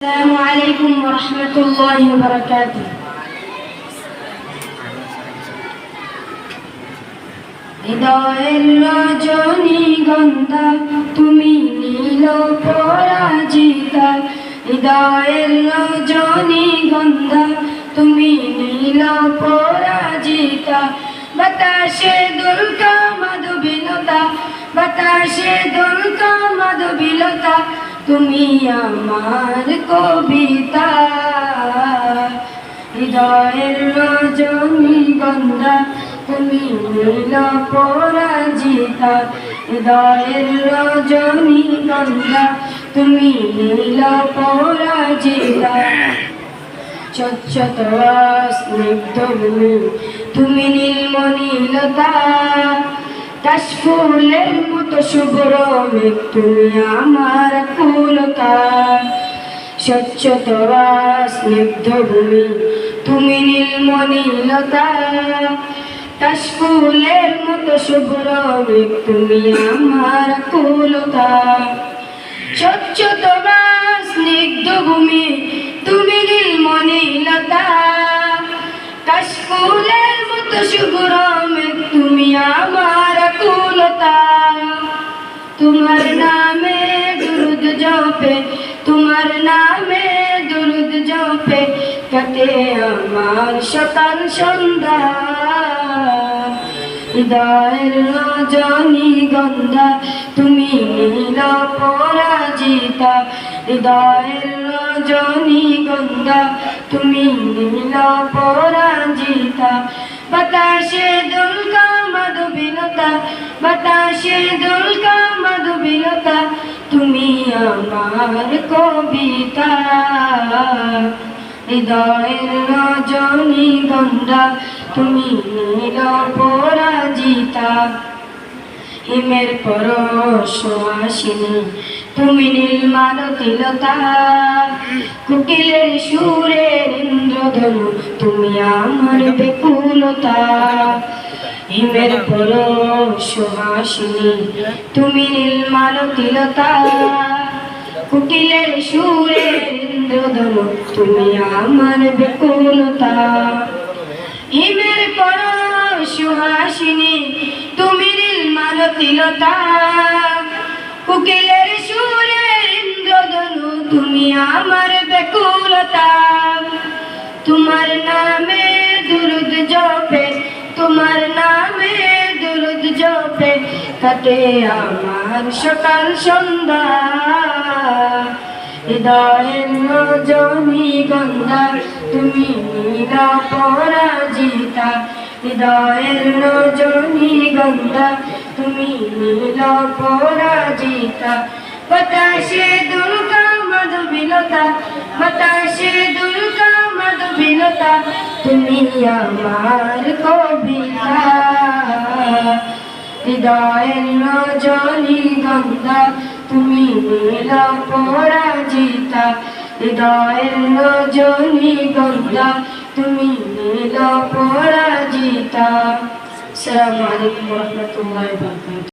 السلام عليكم ورحمة الله وبركاته. হৃদয়ের রজনীগন্ধা তুমি নীল পরাজিতা, হৃদয়ের রজনীগন্ধা তুমি নীল পরাজিতা। বাতাসে দুলকা মাধবীলতা, বাতাসে দুলকা মাধবীলতা, তুমি আমার কবিতা। হৃদয়ের রজনীগন্ধা তুমি নীল পরাজিতা, হৃদয়ের রজনীগন্ধা তুমি নীল পরাজিতা। স্বচ্ছতা স্নিগ্ধ ভূমি তুমি নীলমণিলতা, কাশফুলের মতো শুভ্র মেঘ তুমি আমার কুলতা। স্বচ্ছতা স্নিগ্ধ ভূমি তুমি নীলমণিলতা, কাশফুলের মতো শুভ্র মেঘ তুমি আমার কুলতা। স্বচ্ছতা স্নিগ্ধ ভূমি তুমি নীলমণিলতা, কাশফুলের মতো শুভ্র মেঘ তুমি আমার কুলতা। তোমার নামে দুরুদ জপে, তোমার নামে দুরুদ জপে কাটে আমার সকাল সন্ধ্যা। হৃদয়ের রজনীগন্ধা তুমি নীল পরাজিতা, হৃদয়ের রজনীগন্ধা তুমি নীল পরাজিতা। বাতাসে দুলকা মাধবীলতা, বাতাসে দুলকা মাধবীলতা, তুমি আমার কবিতা। হৃদয়ের রজনীগন্ধা তুমি নীল পরাজিতা। হিমের পরশ সুহাসিনী তুমি নীলমালতিলতা, কোকিলের সুরের ইন্দ্রধনু তুমি আমার বেকুলতা। হিমের পরশ সুহাসিনী তুমি নীলমালতিলতা, কোকিলের সুরের ইন্দ্রধনু তুমি আমার বেকুলতা। হিমের পরশ সুহাসিনী তুমি নীলমালতিলতা, কোকিলের সুরের ইন্দ্রধনু তুমি আমার বেকুলতা। তোমার নামে দুরুদ জপে, তোমার নামে দুরুদ জপে কাটে আমার সকাল সন্ধ্যা। হৃদয়ের রজনীগন্ধা তুমি নীল পরাজিতা, হৃদয়ের রজনীগন্ধা তুমি নীল পরাজিতা। বাতাসে দুলকা মাধবীলতা, বাতাসে দুলকা মাধবীলতা, তুমি আমার কবিতা। হৃদয়ের রজনীগন্ধা তুমি নীল পরাজিতা, হৃদয়ের রজনীগন্ধা তুমি নীল পরাজিতা। আসসালামু আলাইকুম ওয়া রাহমাতুল্লাহি ওয়া বারাকাতুহু।